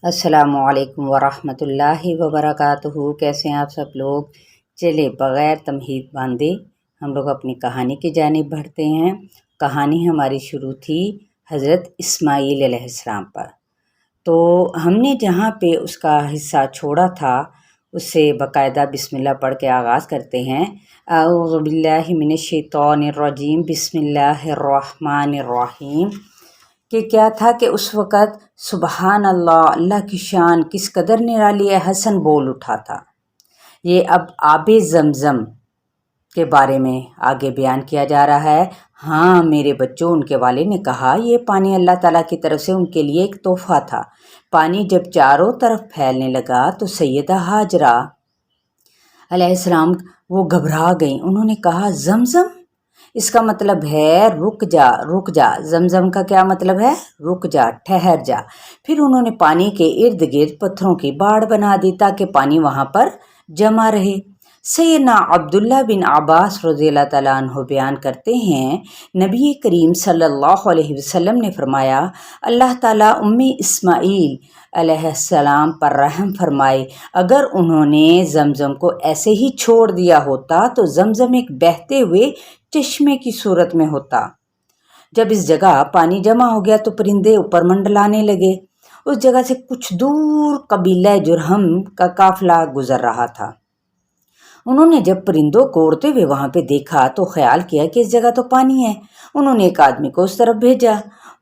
السلام علیکم ورحمۃ اللہ وبرکاتہ۔ کیسے ہیں آپ سب لوگ؟ چلے بغیر تمہید باندھے ہم لوگ اپنی کہانی کی جانب بڑھتے ہیں۔ کہانی ہماری شروع تھی حضرت اسماعیل علیہ السلام پر۔ تو ہم نے جہاں پہ اس کا حصہ چھوڑا تھا اس سے باقاعدہ بسم اللہ پڑھ کے آغاز کرتے ہیں۔ اعوذ باللہ من الشیطان الرجیم، بسم اللہ الرحمن الرحیم۔ کہ کیا تھا کہ اس وقت سبحان اللہ، اللہ کی شان کس قدر نرالی ہے، حسن بول اٹھا تھا۔ یہ اب آب زمزم کے بارے میں آگے بیان کیا جا رہا ہے۔ ہاں میرے بچوں، ان کے والد نے کہا یہ پانی اللہ تعالیٰ کی طرف سے ان کے لیے ایک تحفہ تھا۔ پانی جب چاروں طرف پھیلنے لگا تو سیدہ ہاجرہ علیہ السلام وہ گھبرا گئیں۔ انہوں نے کہا زمزم، اس کا مطلب ہے رک جا رک جا۔ زمزم کا کیا مطلب ہے؟ رک جا، ٹھہر جا۔ پھر انہوں نے پانی کے ارد گرد پتھروں کی باڑ بنا دی تاکہ پانی وہاں پر جمع رہے۔ سیدنا عبداللہ بن عباس رضی اللہ تعالیٰ عنہ بیان کرتے ہیں، نبی کریم صلی اللہ علیہ وسلم نے فرمایا، اللہ تعالیٰ امی اسماعیل علیہ السلام پر رحم فرمائے، اگر انہوں نے زمزم کو ایسے ہی چھوڑ دیا ہوتا تو زمزم ایک بہتے ہوئے چشمے کی صورت میں ہوتا۔ جب اس جگہ پانی جمع ہو گیا تو پرندے اوپر منڈلانے لگے۔ اس جگہ سے کچھ دور قبیلہ جرہم کا قافلہ گزر رہا تھا۔ انہوں نے جب پرندوں کو اڑتے ہوئے وہاں پہ دیکھا تو خیال کیا کہ اس جگہ تو پانی ہے۔ انہوں نے ایک آدمی کو اس طرف بھیجا،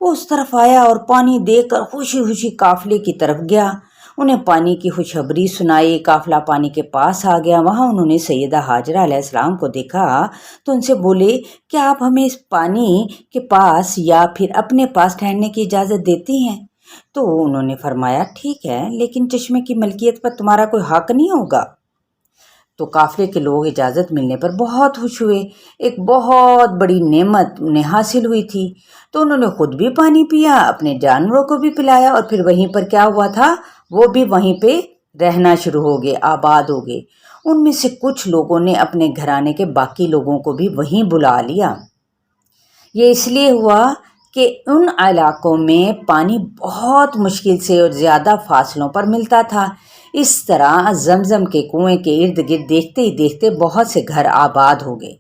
وہ اس طرف آیا اور پانی دیکھ کر خوشی خوشی قافلے کی طرف گیا۔ انہیں پانی کی خوشخبری سنائی، قافلہ پانی کے پاس آ گیا۔ وہاں انہوں نے سیدہ ہاجرہ علیہ السلام کو دیکھا تو ان سے بولے، کیا آپ ہمیں اس پانی کے پاس یا پھر اپنے پاس ٹھہرنے کی اجازت دیتی ہیں؟ تو انہوں نے فرمایا ٹھیک ہے، لیکن چشمے کی ملکیت پر تمہارا کوئی حق نہیں ہوگا۔ تو قافلے کے لوگ اجازت ملنے پر بہت خوش ہوئے۔ ایک بہت بڑی نعمت انہیں حاصل ہوئی تھی، تو انہوں نے خود بھی پانی پیا، اپنے جانوروں کو بھی پلایا، اور پھر وہیں پر کیا ہوا تھا، وہ بھی وہیں پہ رہنا شروع ہو گئے، آباد ہو گئے۔ ان میں سے کچھ لوگوں نے اپنے گھرانے کے باقی لوگوں کو بھی وہیں بلا لیا۔ یہ اس لیے ہوا کہ ان علاقوں میں پانی بہت مشکل سے اور زیادہ فاصلوں پر ملتا تھا۔ اس طرح زمزم کے کنویں کے ارد گرد دیکھتے ہی دیکھتے بہت سے گھر آباد ہو گئے۔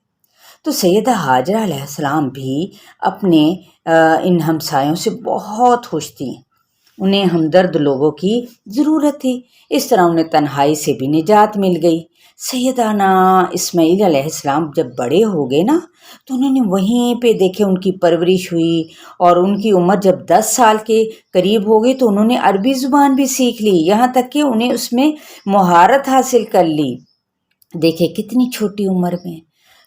تو سیدہ ہاجرہ علیہ السلام بھی اپنے ان ہمسایوں سے بہت خوش تھیں۔ انہیں ہمدرد لوگوں کی ضرورت تھی، اس طرح انہیں تنہائی سے بھی نجات مل گئی۔ سیدنا اسماعیل علیہ السلام جب بڑے ہو گئے نا تو انہوں نے وہیں پہ دیکھے ان کی پرورش ہوئی، اور ان کی عمر جب 10 سال کے قریب ہو گئی تو انہوں نے عربی زبان بھی سیکھ لی، یہاں تک کہ انہیں اس میں مہارت حاصل کر لی۔ دیکھے کتنی چھوٹی عمر میں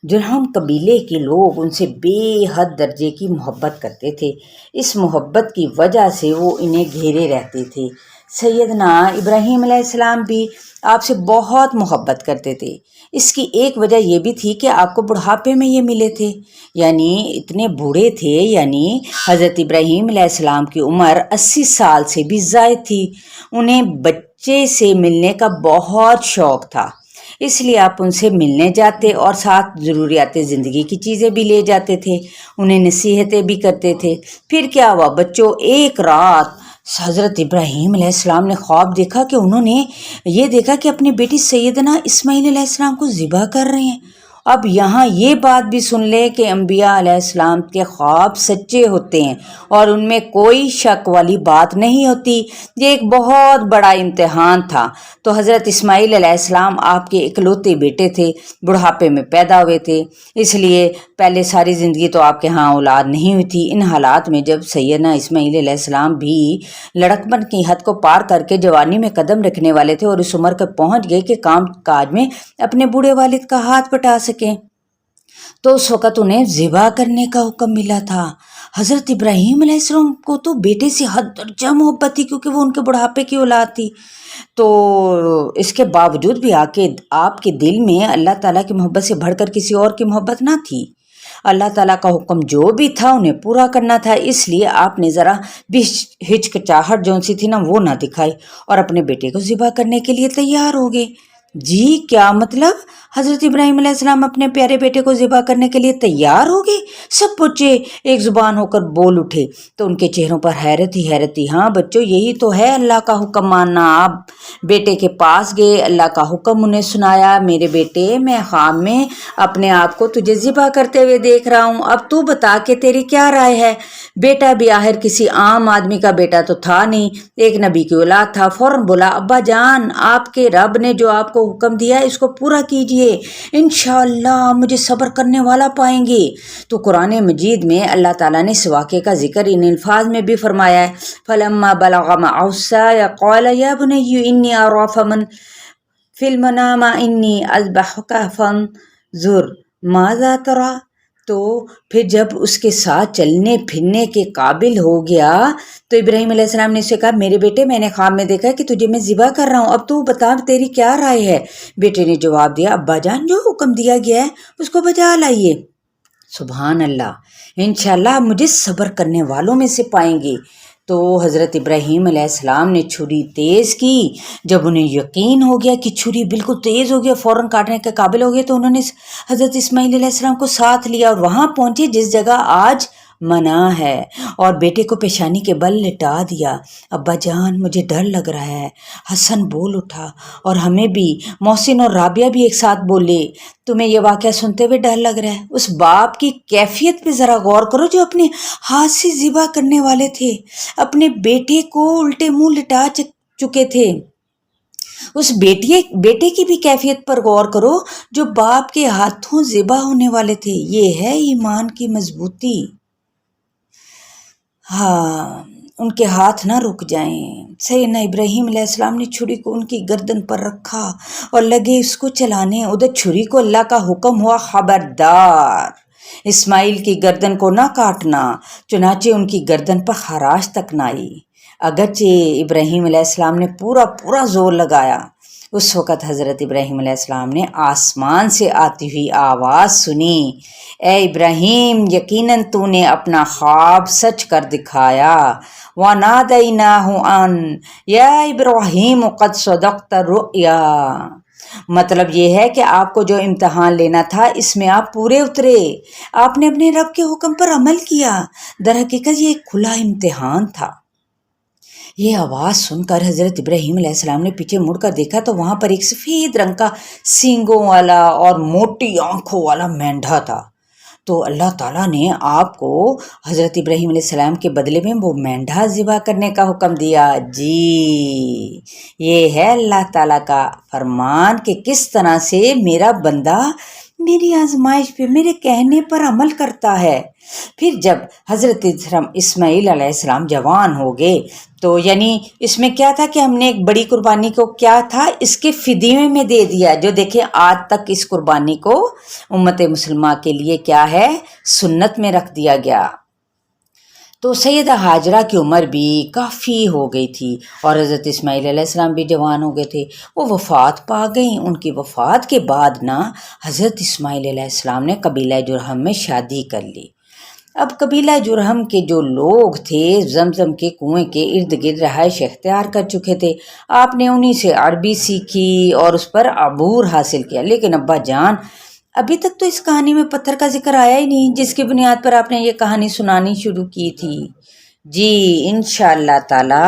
جرہم قبیلے کے لوگ ان سے بے حد درجے کی محبت کرتے تھے۔ اس محبت کی وجہ سے وہ انہیں گھیرے رہتے تھے۔ سیدنا ابراہیم علیہ السلام بھی آپ سے بہت محبت کرتے تھے۔ اس کی ایک وجہ یہ بھی تھی کہ آپ کو بڑھاپے میں یہ ملے تھے، یعنی اتنے بوڑھے تھے، یعنی حضرت ابراہیم علیہ السلام کی عمر 80 سال سے بھی زائد تھی۔ انہیں بچے سے ملنے کا بہت شوق تھا، اس لیے آپ ان سے ملنے جاتے اور ساتھ ضروریات زندگی کی چیزیں بھی لے جاتے تھے، انہیں نصیحتیں بھی کرتے تھے۔ پھر کیا ہوا بچوں، ایک رات حضرت ابراہیم علیہ السلام نے خواب دیکھا کہ انہوں نے یہ دیکھا کہ اپنی بیٹی سیدنا اسماعیل علیہ السلام کو ذبح کر رہے ہیں۔ اب یہاں یہ بات بھی سن لے کہ انبیاء علیہ السلام کے خواب سچے ہوتے ہیں اور ان میں کوئی شک والی بات نہیں ہوتی۔ یہ ایک بہت بڑا امتحان تھا۔ تو حضرت اسماعیل علیہ السلام آپ کے اکلوتے بیٹے تھے، بڑھاپے میں پیدا ہوئے تھے، اس لیے پہلے ساری زندگی تو آپ کے ہاں اولاد نہیں ہوئی تھی۔ ان حالات میں جب سیدنا اسماعیل علیہ السلام بھی لڑکپن کی حد کو پار کر کے جوانی میں قدم رکھنے والے تھے اور اس عمر پر پہنچ گئے کہ کام کاج میں اپنے بوڑھے والد کا ہاتھ بٹا سکیں، تو اس وقت انہیں ذبح کرنے کا حکم ملا تھا۔ حضرت ابراہیم علیہ السلام کو تو بیٹے سے حد درجہ محبت تھی، کیونکہ وہ ان کے بڑھاپے کی اولاد تھی۔ تو اس کے باوجود بھی آپ کے دل میں اللہ تعالیٰ کی محبت سے بڑھ کر کسی اور کی محبت نہ تھی۔ اللہ تعالیٰ کا حکم جو بھی تھا انہیں پورا کرنا تھا، اس لیے آپ نے ذرا بھی ہچکچاہٹ جو سی تھی نا وہ نہ دکھائی اور اپنے بیٹے کو ذبح کرنے کے لیے تیار ہو گئے۔ جی کیا مطلب؟ حضرت ابراہیم علیہ السلام اپنے پیارے بیٹے کو ذبح کرنے کے لیے تیار ہو گئے؟ سب بچے ایک زبان ہو کر بول اٹھے تو ان کے چہروں پر حیرت ہی ہاں بچوں، یہی تو ہے اللہ کا حکم ماننا۔ آپ بیٹے کے پاس گئے، اللہ کا حکم انہیں سنایا، میرے بیٹے میں خواب میں اپنے آپ کو تجھے ذبح کرتے ہوئے دیکھ رہا ہوں، اب تو بتا کہ تیری کیا رائے ہے؟ بیٹا بھی آخر کسی عام آدمی کا بیٹا تو تھا نہیں، ایک نبی کی اولاد تھا۔ فوراً بولا، ابا جان، آپ کے رب نے جو آپ کو حکم دیا ہے اس کو پورا کیجئے، انشاءاللہ مجھے صبر کرنے والا پائیں گے۔ تو قرآن مجید میں اللہ تعالیٰ نے اس واقعے کا ذکر ان الفاظ میں بھی فرمایا ہے، فَلَمَّا بَلَغَ مَعَهُ السَّعْيَ قَالَ يَا بُنَيَّ إِنِّي أَرَىٰ فِي الْمَنَامِ أَنِّي أَذْبَحُكَ فَانظُرْ مَاذَا تَرَىٰ۔ تو پھر جب اس کے ساتھ چلنے پھرنے کے قابل ہو گیا تو ابراہیم علیہ السلام نے اسے کہا، میرے بیٹے میں نے خواب میں دیکھا کہ تجھے میں ذبح کر رہا ہوں، اب تو بتا تیری کیا رائے ہے؟ بیٹے نے جواب دیا، ابا جان جو حکم دیا گیا ہے اس کو بجا لائیے۔ سبحان اللہ، انشاءاللہ آپ مجھے صبر کرنے والوں میں سے پائیں گے۔ تو حضرت ابراہیم علیہ السلام نے چھری تیز کی، جب انہیں یقین ہو گیا کہ چھری بالکل تیز ہو گیا، فوراً کاٹنے کے قابل ہو گیا، تو انہوں نے حضرت اسماعیل علیہ السلام کو ساتھ لیا اور وہاں پہنچے جس جگہ آج منع ہے، اور بیٹے کو پیشانی کے بل لٹا دیا۔ ابا جان مجھے ڈر لگ رہا ہے، حسن بول اٹھا، اور ہمیں بھی، محسن اور رابعہ بھی ایک ساتھ بولے، تمہیں یہ واقعہ سنتے ہوئے ڈر لگ رہا ہے؟ اس باپ کی کیفیت پہ ذرا غور کرو جو اپنے ہاتھ سے ذبح کرنے والے تھے، اپنے بیٹے کو الٹے منہ لٹا چکے تھے۔ اس بیٹے کی بھی کیفیت پر غور کرو جو باپ کے ہاتھوں ذبح ہونے والے تھے۔ یہ ہے ایمان کی مضبوطی۔ ہاں، ان کے ہاتھ نہ رک جائیں۔ سیدنا ابراہیم علیہ السلام نے چھری کو ان کی گردن پر رکھا اور لگے اس کو چلانے۔ ادھر چھری کو اللہ کا حکم ہوا، خبردار اسماعیل کی گردن کو نہ کاٹنا، چنانچہ ان کی گردن پر خراش تک نہ آئی۔ اگرچہ ابراہیم علیہ السلام نے پورا زور لگایا، اس وقت حضرت ابراہیم علیہ السلام نے آسمان سے آتی ہوئی آواز سنی، اے ابراہیم، یقیناً تو نے اپنا خواب سچ کر دکھایا۔ وَنَادَيْنَاهُ أَن يَا إِبْرَاهِيمُ قَدْ صَدَقْتَ الرُّؤْيَا۔ مطلب یہ ہے کہ آپ کو جو امتحان لینا تھا اس میں آپ پورے اترے، آپ نے اپنے رب کے حکم پر عمل کیا۔ در حقیقت یہ ایک کھلا امتحان تھا۔ یہ آواز سن کر حضرت ابراہیم علیہ السلام نے پیچھے مڑ کر دیکھا تو وہاں پر ایک سفید رنگ کا سینگوں والا اور موٹی آنکھوں والا مینڈھا تھا۔ تو اللہ تعالیٰ نے آپ کو حضرت ابراہیم علیہ السلام کے بدلے میں وہ مینڈھا ذبح کرنے کا حکم دیا۔ جی، یہ ہے اللہ تعالیٰ کا فرمان کہ کس طرح سے میرا بندہ میری آزمائش پہ، میرے کہنے پر عمل کرتا ہے۔ پھر جب حضرت اسماعیل علیہ السلام جوان ہو گئے تو یعنی اس میں کیا تھا کہ ہم نے ایک بڑی قربانی کو کیا تھا، اس کے فدیے میں دے دیا، جو دیکھیں آج تک اس قربانی کو امت مسلمہ کے لیے کیا ہے، سنت میں رکھ دیا گیا۔ تو سیدہ ہاجرہ کی عمر بھی کافی ہو گئی تھی اور حضرت اسماعیل علیہ السلام بھی جوان ہو گئے تھے، وہ وفات پا گئیں۔ ان کی وفات کے بعد حضرت اسماعیل علیہ السلام نے قبیلہ جرہم میں شادی کر لی۔ اب قبیلہ جرہم کے جو لوگ تھے زمزم کے کنویں کے ارد گرد رہائش اختیار کر چکے تھے، آپ نے انہی سے عربی سیکھی اور اس پر عبور حاصل کیا۔ لیکن ابا جان، ابھی تک تو اس کہانی میں پتھر کا ذکر آیا ہی نہیں جس کی بنیاد پر آپ نے یہ کہانی سنانی شروع کی تھی۔ جی انشاءاللہ تعالی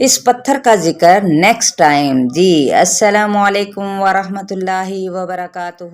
اس پتھر کا ذکر نیکسٹ ٹائم۔ جی السلام علیکم ورحمۃ اللہ وبرکاتہ۔